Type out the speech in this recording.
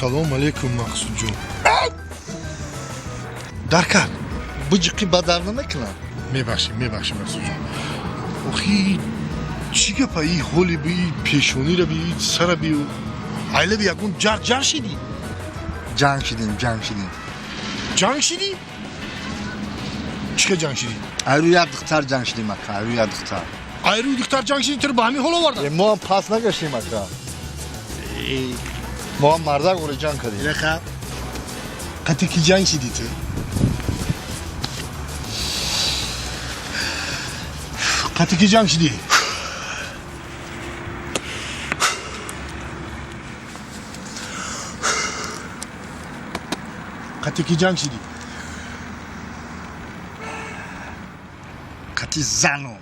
Assalomu alaykum Maqsudjon. Darkar. Bıcıkı badarını mı kılan? Mebashim Maqsudjon. Oxi چی گپ ای حالی بی پیشونی رو بی سر بی aiله بی yakun car şidi. Can şidin. Can şidi? Çıka can şidi. Ayrıyadıktar can şidin makka, ayrıyadıktar. Ayrıydıktar can şidi tır bahmi hola var da. Muam pasna geçeyim makka. Muam mardak olur can kadı. Leka. Katiki can şidi tı. Katiki can şidi. Katiki can şidi. Kati zano.